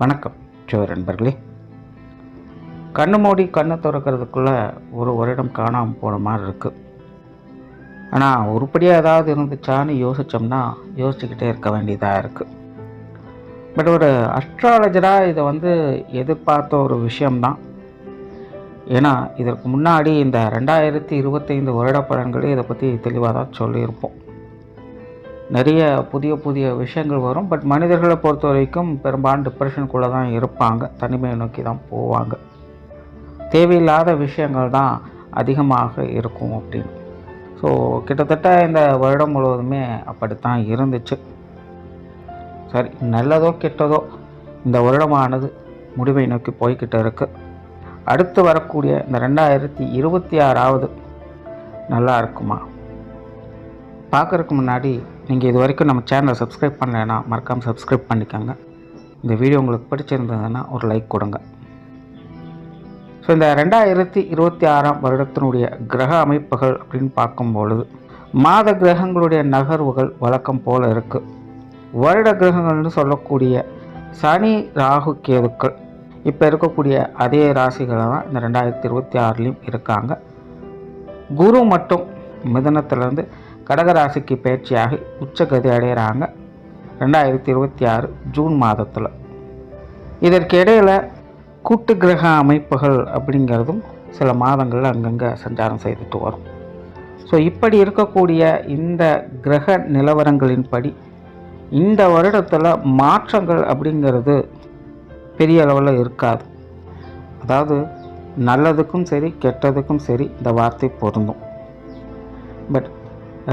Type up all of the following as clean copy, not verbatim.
வணக்கம் நண்பர்களே. கண்ணு மூடி கண்ணை திறக்கிறதுக்குள்ளே ஒரு வருடம் காணாமல் போன மாதிரி இருக்குது. ஆனால் உருப்படியாக ஏதாவது இருந்துச்சான்னு யோசிச்சுக்கிட்டே இருக்க வேண்டியதாக இருக்குது. பட் ஒரு அஸ்ட்ராலஜராக இதை எதிர்பார்த்த ஒரு விஷயம்தான். ஏன்னா இதற்கு முன்னாடி இந்த 2025 வருட பலன்களே இதை பற்றி தெளிவாக தான் சொல்லியிருப்போம். நிறைய புதிய புதிய விஷயங்கள் வரும். பட் மனிதர்களை பொறுத்த வரைக்கும் பெரும்பாலும் டிப்ரெஷனுக்குள்ளே தான் இருப்பாங்க, தனிமையை நோக்கி தான் போவாங்க. தேவையில்லாத விஷயங்கள் தான் அதிகமாக இருக்கும் அப்படின்னு. ஸோ கிட்டத்தட்ட இந்த வருடம் முழுவதுமே அப்படித்தான் இருந்துச்சு. சரி, நல்லதோ கெட்டதோ இந்த வருடமானது முடிவை நோக்கி போய்கிட்டு இருக்கு. அடுத்து வரக்கூடிய இந்த 2026 நல்லா இருக்குமா? பார்க்குறதுக்கு முன்னாடி நீங்கள் இது வரைக்கும் நம்ம சேனலை சப்ஸ்கிரைப் பண்ணலைன்னா மறக்காமல் சப்ஸ்கிரைப் பண்ணிக்கோங்க. இந்த வீடியோ உங்களுக்கு பிடிச்சிருந்ததுன்னா ஒரு லைக் கொடுங்க. ஸோ இந்த 2026 வருடத்தினுடைய கிரக அமைப்புகள் அப்படின்னு பார்க்கும்பொழுது மாத கிரகங்களுடைய நகர்வுகள் வழக்கம் போல் இருக்குது. வருட கிரகங்கள்னு சொல்லக்கூடிய சனி, ராகு, கேதுக்கள் இப்போ இருக்கக்கூடிய அதே ராசிகளை தான் இந்த 2026 இருக்காங்க. குரு மட்டும் மிதுனத்திலேருந்து கடகராசிக்கு பயிற்சியாகி உச்சகதி அடைகிறாங்க 2026 ஜூன் மாதத்தில். இதற்கு இடையில் கூட்டு கிரக அமைப்புகள் அப்படிங்கிறதும் சில மாதங்கள் அங்கங்கே சஞ்சாரம் செய்துட்டு வரும். ஸோ இப்படி இருக்கக்கூடிய இந்த கிரக நிலவரங்களின்படி இந்த வருடத்தில் மாற்றங்கள் அப்படிங்கிறது பெரிய அளவில் இருக்காது. அதாவது நல்லதுக்கும் சரி கெட்டதுக்கும் சரி இந்த வார்த்தை பொருந்தும். பட்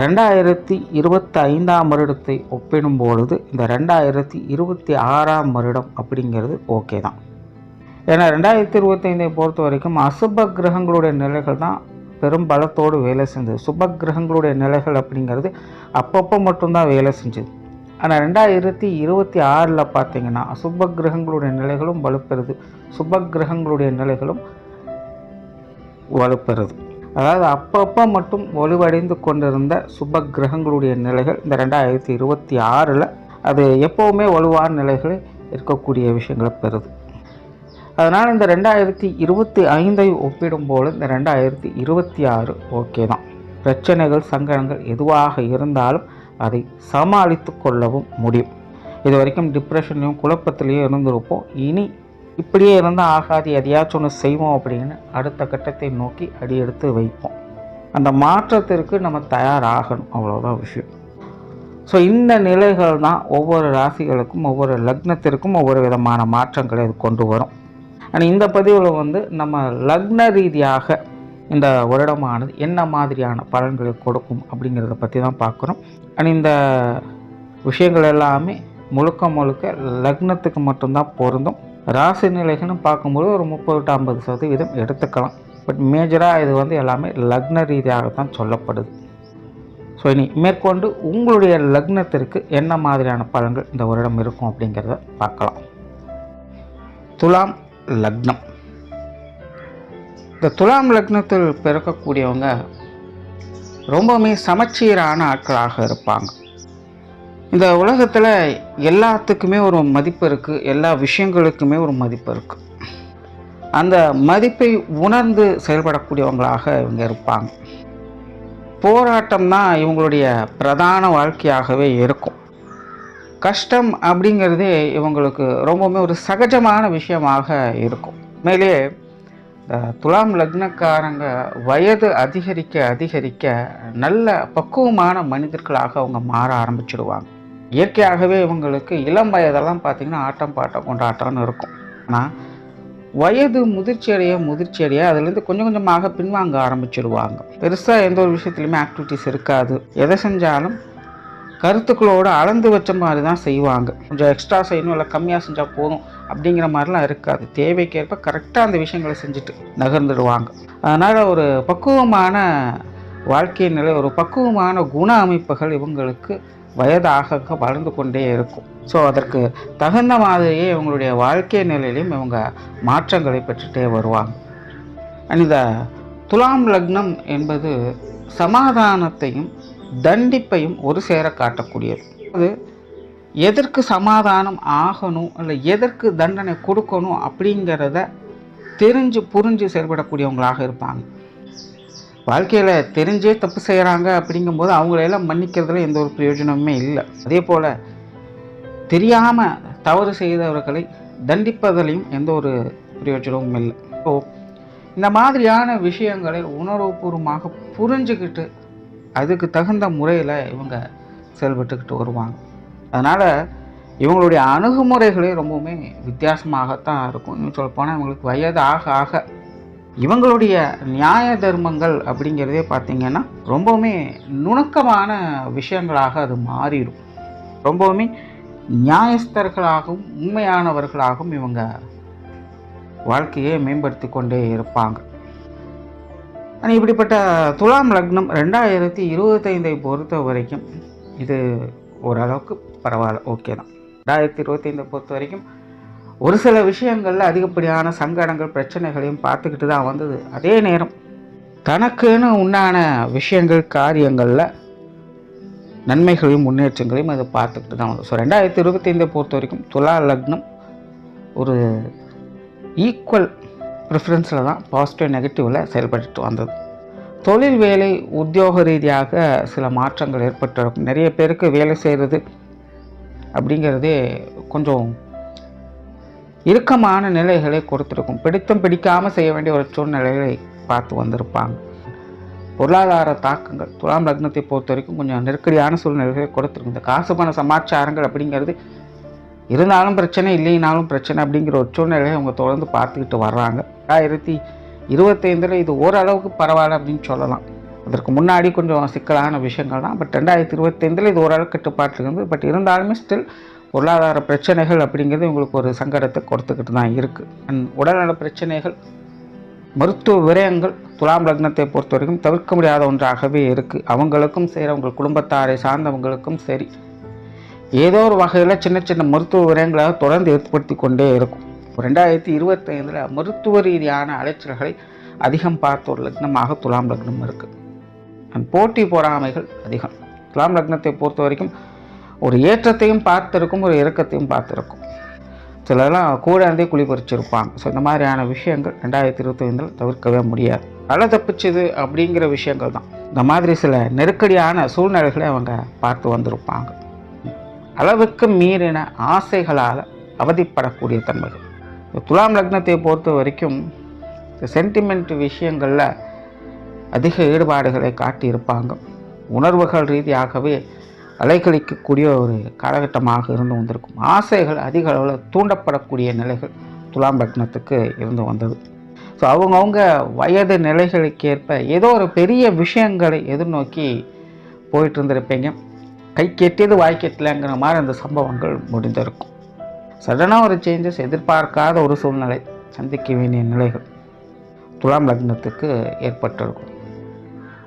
2025 வருடத்தை ஒப்பிடும்பொழுது இந்த 2026 வருடம் அப்படிங்கிறது ஓகே தான். ஏன்னா 2025 பொறுத்த வரைக்கும் அசுப கிரகங்களுடைய நிலைகள் தான் பெரும் பலத்தோடு வேலை செஞ்சது. சுப கிரகங்களுடைய நிலைகள் அப்படிங்கிறது அப்பப்போ மட்டும்தான் வேலை செஞ்சது. ஆனால் 2026 பார்த்தீங்கன்னா அசுப கிரகங்களுடைய நிலைகளும் வலுப்பெறுது, சுப கிரகங்களுடைய நிலைகளும் வலுப்பெறுது. அதாவது அப்பப்போ மட்டும் வலுவடைந்து கொண்டிருந்த சுப கிரகங்களுடைய நிலைகள் இந்த 2026 அது எப்போவுமே வலுவான நிலைகள் இருக்கக்கூடிய விஷயங்களை பெறுது. அதனால் இந்த 2025 ஒப்பிடும்போது இந்த 2026 ஓகே தான். பிரச்சனைகள், சங்கடங்கள் எதுவாக இருந்தாலும் அதை சமாளித்து கொள்ளவும் முடியும். இது வரைக்கும் டிப்ரெஷன்லையும் குழப்பத்திலையும் இருந்திருப்போம். இனி இப்படியே இருந்தால் ஆகாது, எதையாச்சும் ஒன்று செய்வோம் அப்படின்னு அடுத்த கட்டத்தை நோக்கி அடி எடுத்து வைப்போம். அந்த மாற்றத்திற்கு நம்ம தயாராகணும், அவ்வளோதான் விஷயம். ஸோ இந்த நிலைகள் தான் ஒவ்வொரு ராசிகளுக்கும் ஒவ்வொரு லக்னத்திற்கும் ஒவ்வொரு விதமான மாற்றங்களை இது கொண்டு வரும். ஆனால் இந்த பதிவில் நம்ம லக்ன ரீதியாக இந்த வருடமானது என்ன மாதிரியான பலன்களை கொடுக்கும் அப்படிங்கிறத பற்றி தான் பார்க்குறோம். ஆனால் இந்த விஷயங்கள் எல்லாமே முழுக்க லக்னத்துக்கு மட்டும்தான் பொருந்தும். ராசி நிலைகள்னு பார்க்கும்போது ஒரு 30-50% எடுத்துக்கலாம். பட் மேஜராக இது எல்லாமே லக்ன ரீதியாகத்தான் சொல்லப்படுது. ஸோ இனி மேற்கொண்டு உங்களுடைய லக்னத்திற்கு என்ன மாதிரியான பலன்கள் இந்த வருடம் இருக்கும் அப்படிங்கிறத பார்க்கலாம். துலாம் லக்னம். இந்த துலாம் லக்னத்தில் பிறக்கக்கூடியவங்க ரொம்பவுமே சமச்சீரான ஆட்களாக இருப்பாங்க. இந்த உலகத்தில் எல்லாத்துக்குமே ஒரு மதிப்பு இருக்குது, எல்லா விஷயங்களுக்குமே ஒரு மதிப்பு இருக்குது. அந்த மதிப்பை உணர்ந்து செயல்படக்கூடியவங்களாக இவங்க இருப்பாங்க. போராட்டம் தான் இவங்களுடைய பிரதான வாழ்க்கையாகவே இருக்கும். கஷ்டம் அப்படிங்கிறதே இவங்களுக்கு ரொம்பவுமே ஒரு சகஜமான விஷயமாக இருக்கும். மேலே துலாம் லக்னக்காரங்க வயது அதிகரிக்க அதிகரிக்க நல்ல பக்குவமான மனிதர்களாக அவங்க மாற ஆரம்பிச்சிடுவாங்க. இயற்கையாகவே இவங்களுக்கு இளம் வயதெல்லாம் பார்த்திங்கன்னா ஆட்டம் பாட்டம் கொண்டாட்டம்னு இருக்கும். ஆனால் வயது முதிர்ச்சியடைய அதுலேருந்து கொஞ்சம் கொஞ்சமாக பின்வாங்க ஆரம்பிச்சிடுவாங்க. பெருசாக எந்த ஒரு விஷயத்துலையுமே ஆக்டிவிட்டிஸ் இருக்காது. எதை செஞ்சாலும் கருத்துக்களோடு அளந்து வச்ச மாதிரி தான் செய்வாங்க. கொஞ்சம் எக்ஸ்ட்ரா செய்யணும், இல்லை கம்மியாக செஞ்சால் போதும் அப்படிங்கிற மாதிரிலாம் இருக்காது. தேவைக்கேற்ப கரெக்டாக அந்த விஷயங்களை செஞ்சுட்டு நகர்ந்துடுவாங்க. அதனால் ஒரு பக்குவமான வாழ்க்கை நிலை, ஒரு பக்குவமான குண அமைப்புகள் இவங்களுக்கு வயதாக வளர்ந்து கொண்டே இருக்கும். ஸோ அதற்கு தகுந்த மாதிரியே இவங்களுடைய வாழ்க்கை நிலையிலையும் இவங்க மாற்றங்களை பெற்றுட்டே வருவாங்க. இந்த துலாம் லக்னம் என்பது சமாதானத்தையும் தண்டிப்பையும் ஒரு சேர காட்டக்கூடியது. அது எதற்கு சமாதானம் ஆகணும் இல்லை எதற்கு தண்டனை கொடுக்கணும் அப்படிங்கிறத தெரிஞ்சு புரிஞ்சு செயல்படக்கூடியவங்களாக இருப்பாங்க. வாழ்க்கையில் தெரிஞ்சே தப்பு செய்கிறாங்க அப்படிங்கும்போது அவங்களையெல்லாம் மன்னிக்கிறதுல எந்த ஒரு பிரயோஜனமுமே இல்லை. அதே போல் தெரியாமல் தவறு செய்தவர்களை தண்டிப்பதிலையும் எந்த ஒரு பிரயோஜனமும் இல்லை. ஸோ இந்த மாதிரியான விஷயங்களை உணர்வுபூர்வமாக புரிஞ்சுக்கிட்டு அதுக்கு தகுந்த முறையில் இவங்க செயல்பட்டுக்கிட்டு வருவாங்க. அதனால் இவங்களுடைய அணுகுமுறைகளே ரொம்பவுமே வித்தியாசமாகத்தான் இருக்கும். இன்னும் சொல்லப்போனால் இவங்களுக்கு வயது ஆக ஆக இவங்களுடைய நியாய தர்மங்கள் அப்படிங்கிறதே பார்த்திங்கன்னா ரொம்பவுமே நுணுக்கமான விஷயங்களாக அது மாறிடும். ரொம்பவுமே நியாயஸ்தர்களாகவும் உண்மையானவர்களாகவும் இவங்க வாழ்க்கையை மேம்படுத்தி கொண்டே இருப்பாங்க. ஆனால் இப்படிப்பட்ட துலாம் லக்னம் 2025 பொறுத்த வரைக்கும் இது ஓரளவுக்கு பரவாயில்ல, ஓகே தான். 2025 பொறுத்த வரைக்கும் ஒரு சில விஷயங்களில் அதிகப்படியான சங்கடங்கள் பிரச்சனைகளையும் பார்த்துக்கிட்டு தான் வந்தது. அதே நேரம் தனக்குன்னு உண்டான விஷயங்கள் காரியங்களில் நன்மைகளையும் முன்னேற்றங்களையும் அதை பார்த்துக்கிட்டு தான் வந்தது. ஸோ 2025 பொறுத்த வரைக்கும் துலா லக்னம் ஒரு ஈக்குவல் ப்ரிஃபரன்ஸில் தான் பாசிட்டிவ் நெகட்டிவில் செயல்பட்டு வந்தது. தொழில் வேலை உத்தியோக ரீதியாக சில மாற்றங்கள் ஏற்பட்டிருக்கும். நிறைய பேருக்கு வேலை செய்கிறது அப்படிங்கிறதே கொஞ்சம் இறுக்கமான நிலைகளை கொடுத்துருக்கும். பிடித்தும் பிடிக்காமல் செய்ய வேண்டிய ஒரு சூழ்நிலைகளை பார்த்து வந்திருப்பாங்க. பொருளாதார தாக்கங்கள் துலாம் லக்னத்தை பொறுத்த வரைக்கும் கொஞ்சம் நெருக்கடியான சூழ்நிலைகளை கொடுத்துருக்கும். இந்த காசு பண சமாச்சாரங்கள் அப்படிங்கிறது இருந்தாலும் பிரச்சனை, இல்லைனாலும் பிரச்சனை அப்படிங்கிற ஒரு சூழ்நிலையை அவங்க தொடர்ந்து பார்த்துக்கிட்டு வர்றாங்க. 2025 இது ஓரளவுக்கு பரவாயில்ல அப்படின்னு சொல்லலாம். அதற்கு முன்னாடி கொஞ்சம் சிக்கலான விஷயங்கள் தான். பட் 2025 இது ஓரளவுக்கு கட்டுப்பாட்டில் இருந்து. பட் இருந்தாலுமே ஸ்டில் பொருளாதார பிரச்சனைகள் அப்படிங்கிறது உங்களுக்கு ஒரு சங்கடத்தை கொடுத்துக்கிட்டு தான் இருக்குது. உடல்நல பிரச்சனைகள், மருத்துவ விரயங்கள் துலாம் லக்னத்தை பொறுத்த வரைக்கும் தவிர்க்க முடியாத ஒன்றாகவே இருக்குது. அவங்களுக்கும் சரி, அவங்க குடும்பத்தாரை சார்ந்தவங்களுக்கும் சரி, ஏதோ ஒரு வகையில் சின்ன சின்ன மருத்துவ விரயங்களாக தொடர்ந்து ஏற்படுத்தி கொண்டே இருக்கும். 2025 மருத்துவ ரீதியான அலைச்சல்களை அதிகம் பார்த்த ஒரு லக்னமாக துலாம் லக்னம் இருக்குது. போட்டி பொறாமைகள் அதிகம். துலாம் லக்னத்தை பொறுத்த வரைக்கும் ஒரு ஏற்றத்தையும் பார்த்துருக்கும், ஒரு இறக்கத்தையும் பார்த்துருக்கும். சிலர்லாம் கூட இருந்தே குழி பறிச்சிருப்பாங்க. ஸோ இந்த மாதிரியான விஷயங்கள் 2025 தவிர்க்கவே முடியாது. தலை தப்பிச்சுது அப்படிங்கிற விஷயங்கள் தான். இந்த மாதிரி சில நெருக்கடியான சூழ்நிலைகளை அவங்க பார்த்து வந்திருப்பாங்க. அளவுக்கு மீறின ஆசைகளால் அவதிப்படக்கூடிய தன்மைகள். துலாம் லக்னத்தை பொறுத்த வரைக்கும் சென்டிமெண்ட் விஷயங்களில் அதிக ஈடுபாடுகளை காட்டியிருப்பாங்க. உணர்வுகள் ரீதியாகவே அலைக்கழிக்கக்கூடிய ஒரு காலகட்டமாக இருந்து வந்திருக்கும். ஆசைகள் அதிக அளவில் தூண்டப்படக்கூடிய நிலைகள் துலாம் லக்னத்துக்கு இருந்து வந்தது. ஸோ அவங்கவுங்க வயது நிலைகளுக்கு ஏற்ப ஏதோ ஒரு பெரிய விஷயங்களை எதிர்நோக்கி போயிட்டு இருந்திருப்பீங்க. கை கெட்டியது வாய் கெட்டலைங்கிற மாதிரி அந்த சம்பவங்கள் முடிந்திருக்கும். சடனாக ஒரு சேஞ்சஸ், எதிர்பார்க்காத ஒரு சூழ்நிலை சந்திக்க வேண்டிய நிலைகள் துலாம் லக்னத்துக்கு ஏற்பட்டிருக்கும்.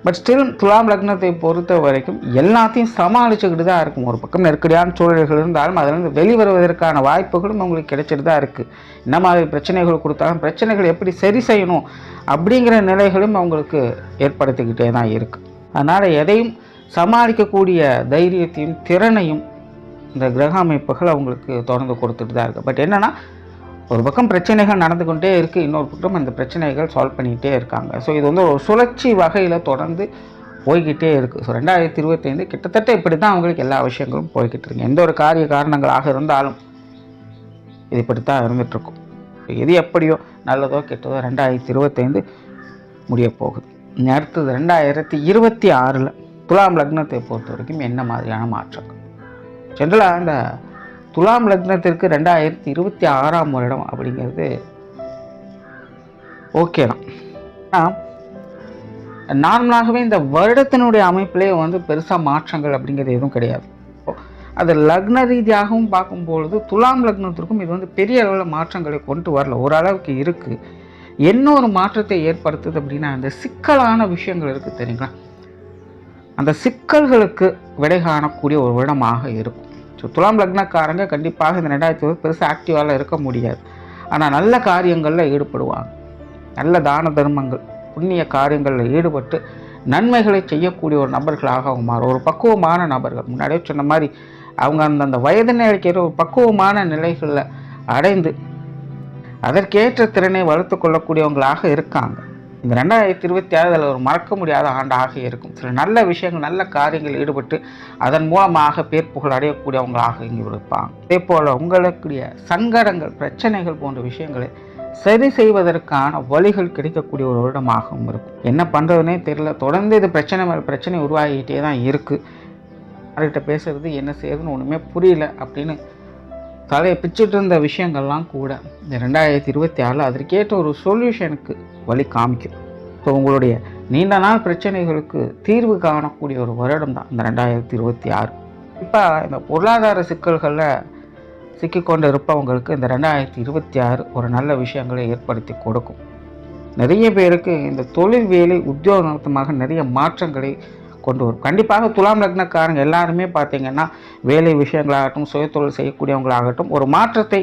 பட் ஸ்டில் துலாம் லக்னத்தை பொறுத்த வரைக்கும் எல்லாத்தையும் சமாளிச்சுக்கிட்டு தான் இருக்கும். ஒரு பக்கம் நெருக்கடியான சூழல்கள் இருந்தாலும் அதிலிருந்து வெளிவருவதற்கான வாய்ப்புகளும் அவங்களுக்கு கிடைச்சிட்டு தான் இருக்குது. என்ன மாதிரி பிரச்சனைகள் கொடுத்தாலும் பிரச்சனைகள் எப்படி சரி செய்யணும் அப்படிங்கிற நிலைகளும் அவங்களுக்கு ஏற்படுத்திக்கிட்டே தான் இருக்குது. அதனால் எதையும் சமாளிக்கக்கூடிய தைரியத்தையும் திறனையும் இந்த கிரக அமைப்புகள் அவங்களுக்கு தொடர்ந்து கொடுத்துட்டு தான் இருக்குது. பட் என்னென்னா, ஒரு பக்கம் பிரச்சனைகள் நடந்து கொண்டே இருக்குது, இன்னொரு பக்கம் அந்த பிரச்சனைகள் சால்வ் பண்ணிக்கிட்டே இருக்காங்க. ஸோ இது வந்து ஒரு சுழற்சி வகையில் தொடர்ந்து போய்கிட்டே இருக்குது. ஸோ 2025 கிட்டத்தட்ட இப்படி தான் அவங்களுக்கு எல்லா விஷயங்களும் போய்கிட்டு இருக்கு. எந்த ஒரு காரிய காரணங்களாக இருந்தாலும் இது இப்படித்தான் இருந்துகிட்ருக்கும். எது எப்படியோ நல்லதோ கெட்டதோ 2025 முடிய போகுது. அடுத்தது 2026 துலாம் லக்னத்தை பொறுத்த வரைக்கும் என்ன மாதிரியான மாற்றங்கள்? ஜென்ரலாக இந்த துலாம் லக்னத்திற்கு 2026 வருடம் அப்படிங்கிறது ஓகே தான். ஆனால் நார்மலாகவே இந்த வருடத்தினுடைய அமைப்பிலே வந்து பெருசாக மாற்றங்கள் அப்படிங்கிறது எதுவும் கிடையாது. அது லக்ன ரீதியாகவும் பார்க்கும்பொழுது துலாம் லக்னத்திற்கும் இது வந்து பெரிய அளவில் மாற்றங்களை கொண்டு வரல, ஓரளவுக்கு இருக்குது. என்ன ஒரு மாற்றத்தை ஏற்படுத்துது அப்படின்னா, இந்த சிக்கலான விஷயங்கள் இருக்குது தெரியுங்களா, அந்த சிக்கல்களுக்கு விடை காணக்கூடிய ஒரு வருடமாக இருக்கும். ஸோ துலாம் லக்னக்காரங்க கண்டிப்பாக இந்த 2020 பெருசாக ஆக்டிவாக இருக்க முடியாது. ஆனால் நல்ல காரியங்களில் ஈடுபடுவாங்க. நல்ல தான தர்மங்கள், புண்ணிய காரியங்களில் ஈடுபட்டு நன்மைகளை செய்யக்கூடிய ஒரு நபர்களாக அவங்க மாறும். ஒரு பக்குவமான நபர்கள். முன்னாடியே சொன்ன மாதிரி அவங்க அந்தந்த வயது நிலைக்கிற ஒரு பக்குவமான நிலைகளில் அடைந்து அதற்கேற்ற திறனை வளர்த்து கொள்ளக்கூடியவங்களாக இருக்காங்க. இந்த 2026 அதில் ஒரு மறக்க முடியாத ஆண்டாக இருக்கும். சில நல்ல விஷயங்கள், நல்ல காரியங்கள் ஈடுபட்டு அதன் மூலமாக பேர் புகழ் அடையக்கூடியவங்களாக இங்கே இருப்பாங்க. அதே போல் உங்களுக்கு சங்கடங்கள், பிரச்சனைகள் போன்ற விஷயங்களை சரி செய்வதற்கான வழிகள் கிடைக்கக்கூடிய ஒரு வருடமாகவும் இருக்கும். என்ன பண்ணுறதுனே தெரியல, தொடர்ந்து இது பிரச்சனை மேலே பிரச்சனை உருவாகிட்டே தான் இருக்குது. யார்கிட்ட பேசுறது, என்ன செய்யறதுன்னு ஒன்றுமே புரியல அப்படின்னு தலையை பிச்சுட்டு இருந்த விஷயங்கள்லாம் கூட இந்த 2026 அதற்கேற்ற ஒரு சொல்யூஷனுக்கு வழி காமிக்கும். ஸோ உங்களுடைய நீண்ட நாள் பிரச்சனைகளுக்கு தீர்வு காணக்கூடிய ஒரு வருடம் தான் இந்த 2026. இப்போ இந்த பொருளாதார சிக்கல்களில் சிக்கிக்கொண்டு இருப்பவங்களுக்கு இந்த 2026 ஒரு நல்ல விஷயங்களை ஏற்படுத்தி கொடுக்கும். நிறைய பேருக்கு இந்த தொழில் வேலை உத்தியோகமாக நிறைய மாற்றங்களை கொண்டு வரும். கண்டிப்பாக துலாம் லக்னக்காரங்க எல்லாருமே பார்த்திங்கன்னா வேலை விஷயங்களாகட்டும், சுயதொழில் செய்யக்கூடியவங்களாகட்டும் ஒரு மாற்றத்தை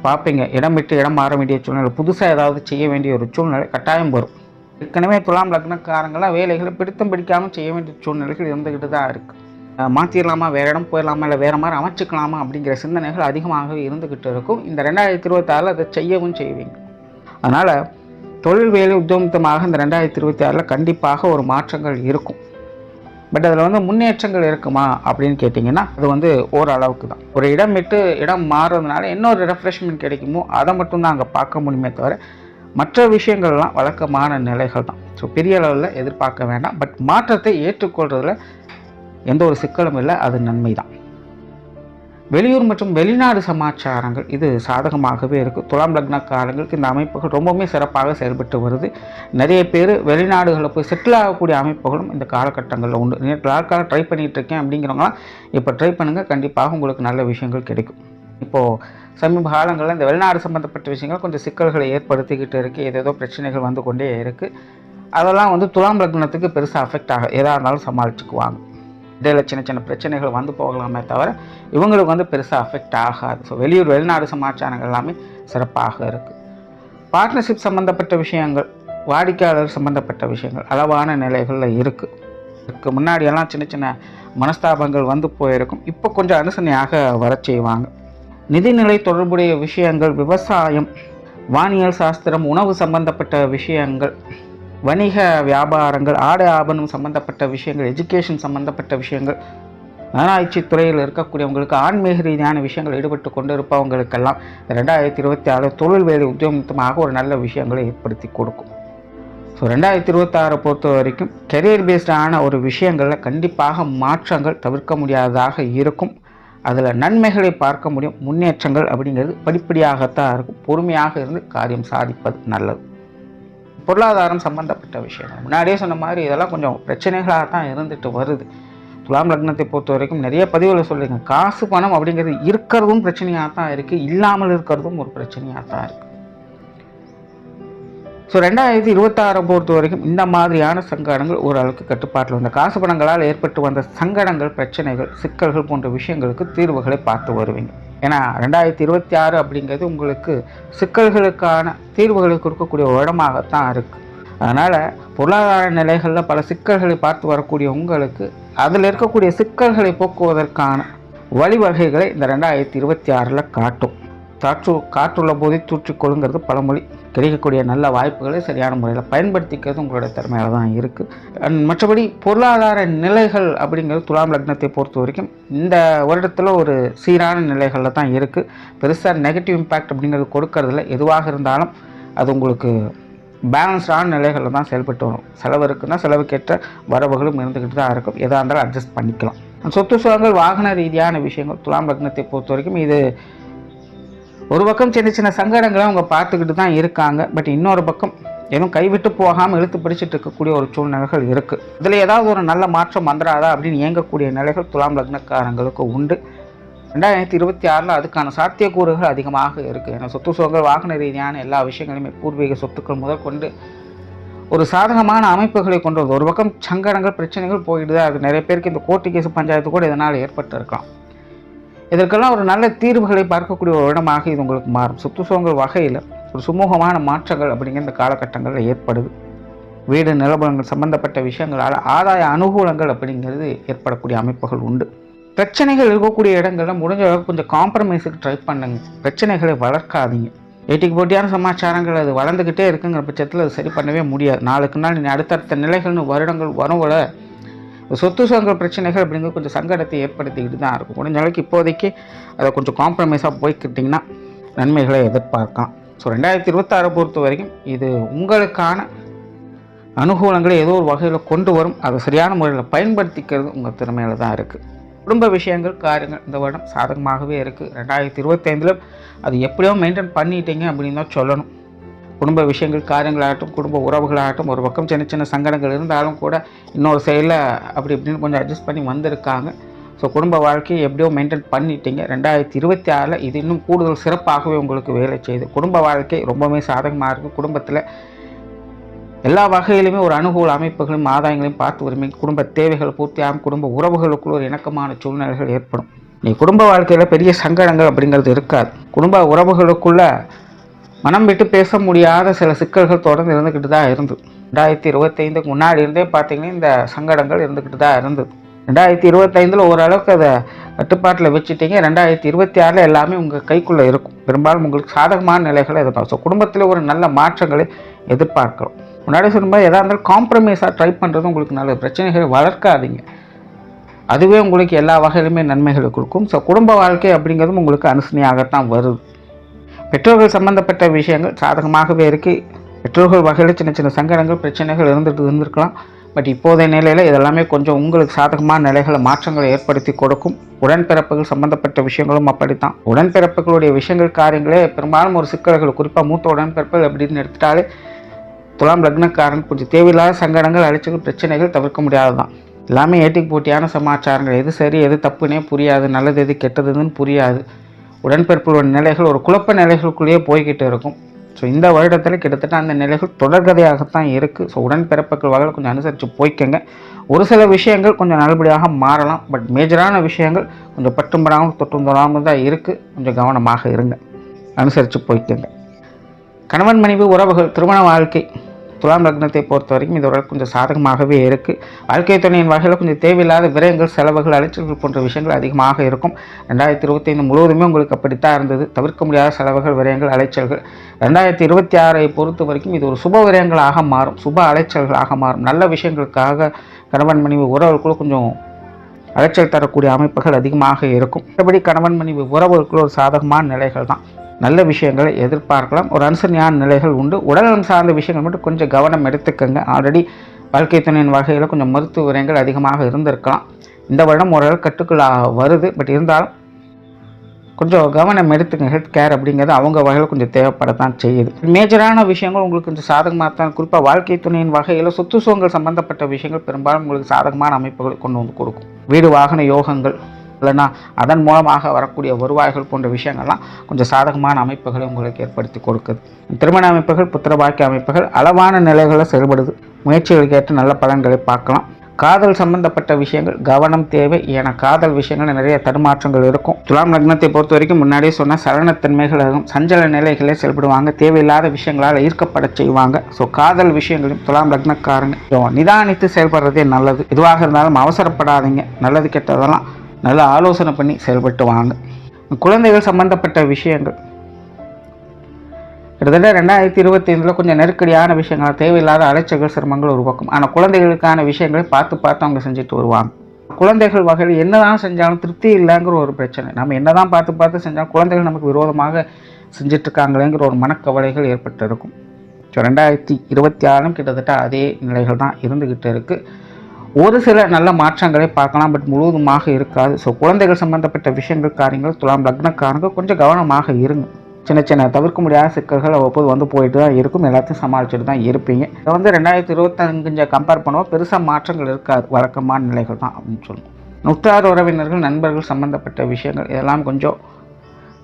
பார்ப்பீங்க. இடம் விட்டு இடம் மாற வேண்டிய சூழ்நிலை, புதுசாக ஏதாவது செய்ய வேண்டிய ஒரு சூழ்நிலை கட்டாயம் வரும். ஏற்கனவே துலாம் லக்னக்காரங்களாம் வேலைகளை பிடித்தும் பிடிக்காமல் செய்ய வேண்டிய சூழ்நிலைகள் இருந்துக்கிட்டு தான் இருக்குது. மாற்றிடலாமா, வேறு இடம் போயிடலாமா, இல்லை வேறு மாதிரி அமைச்சிக்கலாமா அப்படிங்கிற சிந்தனைகள் அதிகமாகவே இருந்துக்கிட்டு இருக்கும். இந்த 2026 அதை செய்யவும் செய்வீங்க. அதனால் தொழில் வேலை உத்தியோகமாக இந்த 2026 கண்டிப்பாக ஒரு மாற்றங்கள் இருக்கும். பட் அதில் முன்னேற்றங்கள் இருக்குமா அப்படின்னு கேட்டிங்கன்னா அது ஓரளவுக்கு தான். ஒரு இடம் விட்டு இடம் மாறுறதுனால இன்னொரு ரெஃப்ரெஷ்மெண்ட் கிடைக்குமோ அதை மட்டும்தான் அங்கே பார்க்க முடியுமே தவிர மற்ற விஷயங்கள்லாம் வழக்கமான நிலைகள் தான். ஸோ பெரிய அளவில் எதிர்பார்க்க வேண்டாம். பட் மாற்றத்தை ஏற்றுக்கொள்றதுல எந்த ஒரு சிக்கலும் இல்லை, அது நன்மை தான். வெளியூர் மற்றும் வெளிநாடு சமாச்சாரங்கள் இது சாதகமாகவே இருக்குது. துலாம் லக்னக்காரங்களுக்கு இந்த அமைப்புகள் ரொம்பவுமே சிறப்பாக செயல்பட்டு வருது. நிறைய பேர் வெளிநாடுகளில் போய் செட்டில் ஆகக்கூடிய அமைப்புகளும் இந்த காலகட்டங்களில் உண்டு. நேற்று ட்ரை பண்ணிகிட்டு இருக்கேன் அப்படிங்கிறவங்களாம் இப்போ ட்ரை பண்ணுங்கள், கண்டிப்பாக உங்களுக்கு நல்ல விஷயங்கள் கிடைக்கும். இப்போது சமீப காலங்களில் இந்த வெளிநாடு சம்மந்தப்பட்ட விஷயங்கள் கொஞ்சம் சிக்கல்களை ஏற்படுத்திக்கிட்டு இருக்குது. ஏதேதோ பிரச்சனைகள் வந்து கொண்டே இருக்குது. அதெல்லாம் துலாம் லக்னத்துக்கு பெருசாக அஃபெக்ட் ஆக எதாக இருந்தாலும் சமாளிச்சுக்குவாங்க. இடையில சின்ன சின்ன பிரச்சனைகள் வந்து போகலாமே தவிர இவங்களுக்கு பெருசாக அஃபெக்ட் ஆகாது. ஸோ வெளியூர் வெளிநாடு சமாச்சாரங்கள் எல்லாமே சிறப்பாக இருக்குது. பார்ட்னர்ஷிப் சம்மந்தப்பட்ட விஷயங்கள், வாடிக்கையாளர் சம்மந்தப்பட்ட விஷயங்கள் அளவான நிலைகளில் இருக்குது. இதுக்கு முன்னாடியெல்லாம் சின்ன சின்ன மனஸ்தாபங்கள் வந்து போயிருக்கும். இப்போ கொஞ்சம் அனுசரணையாக வர செய்வாங்க. நிதிநிலை தொடர்புடைய விஷயங்கள், விவசாயம், வானியல் சாஸ்திரம், உணவு சம்பந்தப்பட்ட விஷயங்கள், வணிக வியாபாரங்கள், ஆடை ஆபரணம் சம்பந்தப்பட்ட விஷயங்கள், எஜுகேஷன் சம்பந்தப்பட்ட விஷயங்கள், ஆராய்ச்சி துறையில் இருக்கக்கூடியவங்களுக்கு, ஆன்மீக ரீதியான விஷயங்கள் ஈடுபட்டு கொண்டு இருப்பவங்களுக்கெல்லாம் 2026 தொழில் வேலை உத்தியோகமாக ஒரு நல்ல விஷயங்களை ஏற்படுத்தி கொடுக்கும். ஸோ 2026 பொறுத்த வரைக்கும் கெரியர் பேஸ்டான ஒரு விஷயங்களில் கண்டிப்பாக மாற்றங்கள் தவிர்க்க முடியாததாக இருக்கும். அதில் நன்மைகளை பார்க்க முடியும். முன்னேற்றங்கள் அப்படிங்கிறது படிப்படியாகத்தான் இருக்கும். பொறுமையாக இருந்து காரியம் சாதிப்பது நல்லது. பொருளாதாரம் சம்பந்தப்பட்ட விஷயங்கள் முன்னாடியே சொன்ன மாதிரி இதெல்லாம் கொஞ்சம் பிரச்சனைகளாக தான் இருந்துட்டு வருது. துலாம் லக்னத்தை பொறுத்த வரைக்கும் நிறைய பதிவுகளை சொல்லுங்க, காசு பணம் அப்படிங்கிறது இருக்கிறதும் பிரச்சனையாக தான் இருக்குது, இல்லாமல் இருக்கிறதும் ஒரு பிரச்சனையாக தான் இருக்குது. ஸோ 2026 பொறுத்த வரைக்கும் இந்த மாதிரியான சங்கடங்கள் ஓரளவுக்கு கட்டுப்பாட்டில் வந்த காசு பணங்களால் ஏற்பட்டு வந்த சங்கடங்கள், பிரச்சனைகள், சிக்கல்கள் போன்ற விஷயங்களுக்கு தீர்வுகளை பார்த்து வருவீங்க. ஏன்னா 2026 அப்படிங்கிறது உங்களுக்கு சிக்கல்களுக்கான தீர்வுகளை கொடுக்கக்கூடிய இடமாகத்தான் இருக்குது. அதனால் பொருளாதார நிலைகளில் பல சிக்கல்களை பார்த்து வரக்கூடிய உங்களுக்கு அதில் இருக்கக்கூடிய சிக்கல்களை போக்குவதற்கான வழிவகைகளை இந்த 2026 காட்டும். காற்றுள்ள போதே தூற்றிக்கொள்ளுங்கிறது பழமொழி. கிடைக்கக்கூடிய நல்ல வாய்ப்புகளை சரியான முறையில் பயன்படுத்திக்கிறது உங்களுடைய திறமையில தான் இருக்குது. மற்றபடி பொருளாதார நிலைகள் அப்படிங்கிறது துலாம் லக்னத்தை பொறுத்த வரைக்கும் இந்த வருடத்தில் ஒரு சீரான நிலைகளில் தான் இருக்குது. பெருசாக நெகட்டிவ் இம்பேக்ட் அப்படிங்கிறது கொடுக்கறதில்ல. எதுவாக இருந்தாலும் அது உங்களுக்கு பேலன்ஸ்டான நிலைகளில் தான் செயல்பட்டு வரும். செலவு இருக்குன்னா செலவுக்கேற்ற வரவுகளும் இருந்துக்கிட்டு தான் இருக்கும். எதாக இருந்தாலும் அட்ஜஸ்ட் பண்ணிக்கலாம். சொத்து சுகங்கள், வாகன ரீதியான விஷயங்கள் துலாம் லக்னத்தை பொறுத்த வரைக்கும் இது ஒரு பக்கம் சின்ன சின்ன சங்கடங்களை அவங்க பார்த்துக்கிட்டு தான் இருக்காங்க. பட் இன்னொரு பக்கம் எதுவும் கைவிட்டு போகாமல் இழுத்து பிடிச்சிட்டு இருக்கக்கூடிய ஒரு சூழ்நிலைகள் இருக்குது. இதில் ஏதாவது ஒரு நல்ல மாற்றம் வந்துடாதா அப்படின்னு இயங்கக்கூடிய நிலைகள் துலாம் லக்னக்காரங்களுக்கு உண்டு. 2026 அதுக்கான சாத்தியக்கூறுகள் அதிகமாக இருக்குது. ஏன்னா சொத்து சுகங்கள், வாகன ரீதியான எல்லா விஷயங்களையுமே பூர்வீக சொத்துக்கள் முதல் கொண்டு ஒரு சாதகமான அமைப்புகளை கொண்டு வருது. ஒரு பக்கம் சங்கடங்கள், பிரச்சனைகள் போயிட்டு தான் அது நிறைய பேருக்கு இந்த கோர்ட்டு கேஸ் பஞ்சாயத்து கூட இதனால் ஏற்பட்டு இருக்கலாம். இதற்கெல்லாம் ஒரு நல்ல தீர்வுகளை பார்க்கக்கூடிய ஒரு இடமாக இது உங்களுக்கு மாறும். சொத்து சுகங்கள் வகையில் ஒரு சுமூகமான மாற்றங்கள் அப்படிங்கிற இந்த காலகட்டங்களில் ஏற்படுது. வீடு நிலபலங்கள் சம்பந்தப்பட்ட விஷயங்களால் ஆதாய அனுகூலங்கள் அப்படிங்கிறது ஏற்படக்கூடிய அமைப்புகள் உண்டு. பிரச்சனைகள் இருக்கக்கூடிய இடங்களில் முடிஞ்ச அளவுக்கு கொஞ்சம் காம்ப்ரமைஸுக்கு ட்ரை பண்ணுங்க. பிரச்சனைகளை வளர்க்காதீங்க. ஏட்டிக்கு போட்டியான சமாச்சாரங்கள் அது வளர்ந்துக்கிட்டே இருக்குங்கிற பட்சத்தில் அது சரி பண்ணவே முடியாது. நாளுக்கு நாள் நீங்கள் அடுத்தடுத்த நிலைகள்னு வருடங்கள் வரவுல சொத்து சுகங்கள் பிரச்சனைகள் அப்படிங்கிறது கொஞ்சம் சங்கடத்தை ஏற்படுத்திக்கிட்டு தான் இருக்கும். முடிஞ்ச அளவுக்கு இப்போதைக்கு அதை கொஞ்சம் காம்ப்ரமைஸாக போய்க்கிட்டிங்கன்னா நன்மைகளை எதிர்பார்க்கலாம். ஸோ 2026 பொறுத்த வரைக்கும் இது உங்களுக்கான அனுகூலங்களை ஏதோ ஒரு வகையில் கொண்டு வரும். அதை சரியான முறையில் பயன்படுத்திக்கிறது உங்கள் திறமையில் தான் இருக்குது. குடும்ப விஷயங்கள் காரியங்கள் இந்த வருடம் சாதகமாகவே இருக்குது. 2025 அது எப்படியோ மெயின்டைன் பண்ணிட்டீங்க அப்படின்னு தான் சொல்லணும். குடும்ப விஷயங்கள் காரியங்களாகட்டும், குடும்ப உறவுகளாகட்டும், ஒரு பக்கம் சின்ன சின்ன சங்கடங்கள் இருந்தாலும் கூட இன்னொரு சைடில் அப்படி இப்படின்னு கொஞ்சம் அட்ஜஸ்ட் பண்ணி வந்திருக்காங்க. ஸோ குடும்ப வாழ்க்கையை எப்படியோ மெயின்டைன் பண்ணிட்டீங்க. 2026 இது இன்னும் கூடுதல் சிறப்பாகவே உங்களுக்கு வேலை செய்யுது. குடும்ப வாழ்க்கை ரொம்பவே சாதகமாக இருக்குது. குடும்பத்தில் எல்லா வகையிலுமே ஒரு அனுகூல அமைப்புகளையும் ஆதாயங்களையும் பார்த்து வருவீங்க. குடும்ப தேவைகள் பூர்த்தியாகும். குடும்ப உறவுகளுக்குள்ள ஒரு இணக்கமான சூழ்நிலைகள் ஏற்படும். நீ குடும்ப வாழ்க்கையில் பெரிய சங்கடங்கள் அப்படிங்கிறது இருக்காது. குடும்ப உறவுகளுக்குள்ள மனம் விட்டு பேச முடியாத சில சிக்கல்கள் தொடர்ந்து இருந்துக்கிட்டு தான் இருந்தது. 2025 முன்னாடி இருந்தே பார்த்தீங்கன்னா இந்த சங்கடங்கள் இருந்துக்கிட்டு தான் இருந்தது. 2025 ஓரளவுக்கு அதை கட்டுப்பாட்டில் வச்சுட்டீங்க. 2026 எல்லாமே உங்கள் கைக்குள்ளே இருக்கும். பெரும்பாலும் உங்களுக்கு சாதகமான நிலைகளை எதிர்பார்க்கும். ஸோ குடும்பத்தில் ஒரு நல்ல மாற்றங்களை எதிர்பார்க்கிறோம். முன்னாடி சொல்லும்போது எதாக இருந்தாலும் காம்ப்ரமைஸாக ட்ரை பண்ணுறது உங்களுக்கு நல்ல பிரச்சனைகளை வளர்க்காதீங்க. அதுவே உங்களுக்கு எல்லா வகையிலுமே நன்மைகளை கொடுக்கும். ஸோ குடும்ப வாழ்க்கை அப்படிங்கிறதும் உங்களுக்கு அனுசரணையாகத்தான் வருது. பெற்றோர்கள் சம்பந்தப்பட்ட விஷயங்கள் சாதகமாகவே இருக்குது. பெற்றோர்கள் வகையில் சின்ன சின்ன சங்கடங்கள் பிரச்சனைகள் இருந்திருக்கலாம். பட் இப்போதைய நிலையில் இதெல்லாமே கொஞ்சம் உங்களுக்கு சாதகமான நிலைகளை மாற்றங்களை ஏற்படுத்தி கொடுக்கும். உடன்பிறப்புகள் சம்பந்தப்பட்ட விஷயங்களும் அப்படித்தான். உடன்பிறப்புகளுடைய விஷயங்கள் காரியங்களே பெரும்பாலும் ஒரு சிக்கல்கள், குறிப்பாக மூத்த உடன்பிறப்புகள் அப்படின்னு எடுத்துட்டாலே துலாம் லக்னக்காரன் கொஞ்சம் தேவையில்லாத சங்கடங்கள் அழிச்சுகள் பிரச்சனைகள் தவிர்க்க முடியாதுதான். எல்லாமே ஏட்டிக்கு போட்டியான சமாச்சாரங்கள், எது சரி எது தப்புனே புரியாது, நல்லது எது கெட்டதுன்னு புரியாது. உடன்பிறப்புகளோட நிலைகள் ஒரு குழப்ப நிலைகளுக்குள்ளேயே போய்கிட்டு இருக்கும். ஸோ இந்த வருடத்தில் கிட்டத்தட்ட அந்த நிலைகள் தொடர்கதையாகத்தான் இருக்குது. ஸோ உடன்பிறப்புகள் வகையில் கொஞ்சம் அனுசரித்து போய்க்கங்க. ஒரு சில விஷயங்கள் கொஞ்சம் நல்லபடியாக மாறலாம். பட் மேஜரான விஷயங்கள் கொஞ்சம் பட்டும் படாமல் தொட்டும் தொடாமல் தான் இருக்குது. கொஞ்சம் கவனமாக இருங்க, அனுசரித்து போய்க்கங்க. கணவன் மனைவி உறவுகள் திருமண வாழ்க்கை துலாம் லக்னத்தை பொறுத்த வரைக்கும் இதோட கொஞ்சம் சாதகமாகவே இருக்குது. வாழ்க்கை துணையின் வகையில் கொஞ்சம் தேவையில்லாத விரயங்கள், செலவுகள், அலைச்சல்கள் போன்ற விஷயங்கள் அதிகமாக இருக்கும். 2025 முழுவதுமே உங்களுக்கு அப்படித்தான் இருந்தது. தவிர்க்க முடியாத செலவுகள், விரயங்கள், அலைச்சல்கள். 2026 பொறுத்த வரைக்கும் இது ஒரு சுப விரயங்களாக மாறும், சுப அலைச்சல்களாக மாறும். நல்ல விஷயங்களுக்காக கணவன் மனைவி உறவுகளுக்குள்ள கொஞ்சம் அலைச்சல் தரக்கூடிய அமைப்புகள் அதிகமாக இருக்கும். மற்றபடி கணவன் மனைவி உறவுகளுக்குள்ள ஒரு சாதகமான நிலைகள் தான். நல்ல விஷயங்களை எதிர்பார்க்கலாம். ஒரு அனுசரணையான நிலைகள் உண்டு. உடல்நலம் சார்ந்த விஷயங்கள் மட்டும் கொஞ்சம் கவனம் எடுத்துக்கங்க. ஆல்ரெடி வாழ்க்கை துணையின் வகையில் கொஞ்சம் மருத்துவ விரயங்கள் அதிகமாக இருந்திருக்கலாம். இந்த வருடம் ஓரளவு கட்டுக்குள்ள வருது. பட் இருந்தாலும் கொஞ்சம் கவனம் எடுத்துங்க. ஹெல்த் கேர் அப்படிங்கிறது அவங்க வகையில் கொஞ்சம் தேவைப்படத்தான் செய்யுது. மேஜரான விஷயங்கள் உங்களுக்கு கொஞ்சம் சாதகமாக தான். குறிப்பாக வாழ்க்கை துணையின் வகையில் சொத்து சுகங்கள் சம்பந்தப்பட்ட விஷயங்கள் பெரும்பாலும் உங்களுக்கு சாதகமான அமைப்புகளை கொண்டு வந்து கொடுக்கும். வீடு வாகன யோகங்கள் இல்லைன்னா அதன் மூலமாக வரக்கூடிய வருவாய்கள் போன்ற விஷயங்கள்லாம் கொஞ்சம் சாதகமான அமைப்புகளை உங்களுக்கு ஏற்படுத்தி கொடுக்குது. திருமண அமைப்புகள், புத்திர பாக்கிய அமைப்புகள் அளவான நிலைகளில் செயல்படுது. முயற்சிகளுக்கு ஏற்ற நல்ல பலன்களை பார்க்கலாம். காதல் சம்பந்தப்பட்ட விஷயங்கள் கவனம் தேவை. ஏன்னா காதல் விஷயங்கள் நிறைய தடுமாற்றங்கள் இருக்கும். துலாம் லக்னத்தை பொறுத்த வரைக்கும் முன்னாடியே சொன்ன சலனத்தன்மைகள் ஆகும். சஞ்சல நிலைகளே செயல்படுவாங்க. தேவையில்லாத விஷயங்களால் ஈர்க்கப்பட செய்வாங்க. ஸோ காதல் விஷயங்களையும் துலாம் லக்னக்காரங்க நிதானித்து செயல்படுறதே நல்லது. எதுவாக இருந்தாலும் அவசரப்படாதீங்க. நல்லது கெட்டதெல்லாம் நல்லா ஆலோசனை பண்ணி செயல்பட்டு வாங்க. குழந்தைகள் சம்பந்தப்பட்ட விஷயங்கள் கிட்டத்தட்ட 2025 கொஞ்சம் நெருக்கடியான விஷயங்கள், தேவையில்லாத அலைச்சல்கள், சிரமங்கள் உருவாக்கும். ஆனால் குழந்தைகளுக்கான விஷயங்களை பார்த்து அவங்க செஞ்சுட்டு வருவாங்க. குழந்தைகள் வகையில் என்னதான் செஞ்சாலும் திருப்தி இல்லைங்கிற ஒரு பிரச்சனை. நம்ம என்னதான் பார்த்து செஞ்சாலும் குழந்தைகள் நமக்கு விரோதமாக செஞ்சிட்ருக்காங்களேங்கிற ஒரு மனக்கவலைகள் ஏற்பட்டு இருக்கும். ஸோ 2026 கிட்டத்தட்ட அதே நிலைகள் தான் இருந்துக்கிட்டு இருக்குது. ஒரு சில நல்ல மாற்றங்களை பார்க்கலாம். பட் முழுவதுமாக இருக்காது. ஸோ குழந்தைகள் சம்பந்தப்பட்ட விஷயங்கள் காரியங்கள் துலாம் லக்னக்காரங்க கொஞ்சம் கவனமாக இருங்க. சின்ன சின்ன தவிர்க்க முடியாத சிக்கல்கள் அவ்வப்போது வந்து போயிட்டு தான் இருக்கும். எல்லாத்தையும் சமாளிச்சுட்டு தான் இருப்பீங்க. இதை வந்து 2025 கம்பேர் பண்ணுவோம் பெருசாக மாற்றங்கள் இருக்காது. வழக்கமான நிலைகள் தான் அப்படின்னு சொல்லணும். உற்றார் உறவினர்கள், நண்பர்கள் சம்பந்தப்பட்ட விஷயங்கள் இதெல்லாம் கொஞ்சம்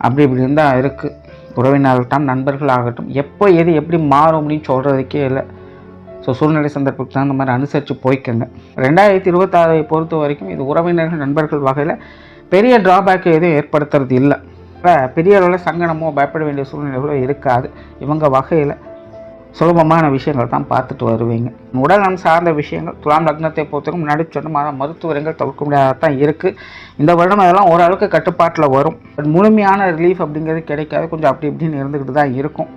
அப்படி இப்படின்னு தான் இருக்குது. உறவினர்கள்ட்டாம் நண்பர்கள் ஆகட்டும், எப்போ எது எப்படி மாறும் அப்படின்னு சொல்கிறதுக்கே இல்லை. ஸோ சூழ்நிலை சந்தர்ப்பத்துக்கு தகுந்த மாதிரி அனுசரித்து போய்க்கங்க. 2026 பொறுத்த வரைக்கும் இது உறவினர்கள், நண்பர்கள் வகையில் பெரிய ட்ராபேக் எதுவும் ஏற்படுத்துறது இல்லை. பெரிய அளவில் சங்கடமோ பயப்பட வேண்டிய சூழ்நிலைகளோ இருக்காது இவங்க வகையில். சுலபமான விஷயங்கள் தான் பார்த்துட்டு வருவீங்க. உடல்நலம் சார்ந்த விஷயங்கள் துலாம் லக்னத்தை பொறுத்தவரைக்கும் முன்னாடி சொன்ன மருத்துவர்கள் தவிர்க்க முடியாத தான் இருக்குது. இந்த வருடம் அதெல்லாம் ஓரளவுக்கு கட்டுப்பாட்டில் வரும். பட் முழுமையான ரிலீஃப் அப்படிங்கிறது கிடைக்காது. கொஞ்சம் அப்படி இப்படின்னு இருந்துக்கிட்டு தான் இருக்கும்.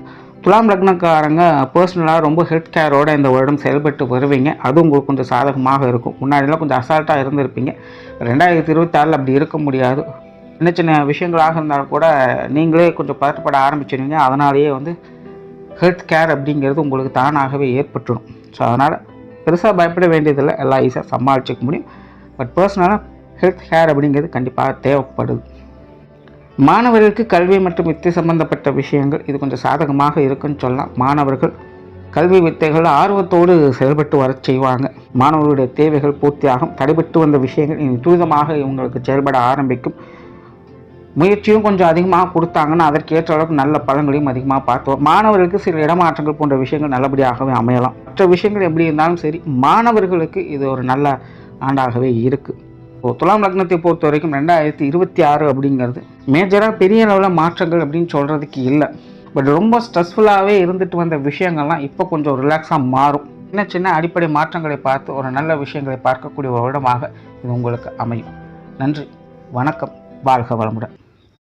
துலாம் லக்னக்காரங்க பர்சனலாக ரொம்ப ஹெல்த் கேரோடு இந்த வருடம் செயல்பட்டு வருவீங்க. அதுவும் உங்களுக்கு கொஞ்சம் சாதகமாக இருக்கும். முன்னாடிலாம் கொஞ்சம் அசால்ட்டாக இருந்திருப்பீங்க. 2026 அப்படி இருக்க முடியாது. சின்ன சின்ன விஷயங்களாக இருந்தாலும் கூட நீங்களே கொஞ்சம் பதட்டப்பட ஆரம்பிச்சிடுவீங்க. அதனாலேயே ஹெல்த் கேர் அப்படிங்கிறது உங்களுக்கு தானாகவே ஏற்பட்டுடும். ஸோ அதனால் பெருசாக பயப்பட வேண்டியதில்லை. எல்லாம் ஈஸியாக சமாளிச்சிக்க முடியும். பட் பர்சனலாக ஹெல்த் கேர் அப்படிங்கிறது கண்டிப்பாக தேவைப்படுது. மாணவர்களுக்கு கல்வி மற்றும் வித்தை சம்பந்தப்பட்ட விஷயங்கள் இது கொஞ்சம் சாதகமாக இருக்குன்னு சொல்லலாம். மாணவர்கள் கல்வி வித்தைகள் ஆர்வத்தோடு செயல்பட்டு வர செய்வாங்க. மாணவர்களுடைய தேவைகள் பூர்த்தியாகும். தடைபட்டு வந்த விஷயங்கள் துரிதமாக இவங்களுக்கு செயல்பட ஆரம்பிக்கும். முயற்சியும் கொஞ்சம் அதிகமாக கொடுத்தாங்கன்னா அதற்கேற்ற அளவுக்கு நல்ல பலன்களையும் அதிகமாக பார்த்தோம். மாணவர்களுக்கு சில இடமாற்றங்கள் போன்ற விஷயங்கள் நல்லபடியாகவே அமையலாம். மற்ற விஷயங்கள் எப்படி இருந்தாலும் சரி, மாணவர்களுக்கு இது ஒரு நல்ல ஆண்டாகவே இருக்குது. துலாம் லக்னத்தை பொறுத்த வரைக்கும் 2026 அப்படிங்கிறது மேஜராக பெரிய அளவில் மாற்றங்கள் அப்படின்னு சொல்கிறதுக்கு இல்லை. பட் ரொம்ப ஸ்ட்ரெஸ்ஃபுல்லாகவே இருந்துட்டு வந்த விஷயங்கள்லாம் இப்போ கொஞ்சம் ரிலாக்ஸாக மாறும். சின்ன சின்ன அடிப்படை மாற்றங்களை பார்த்து ஒரு நல்ல விஷயங்களை பார்க்கக்கூடிய ஒரு இடமாக இது உங்களுக்கு அமையும். நன்றி, வணக்கம், வாழ்க வளமுடன்.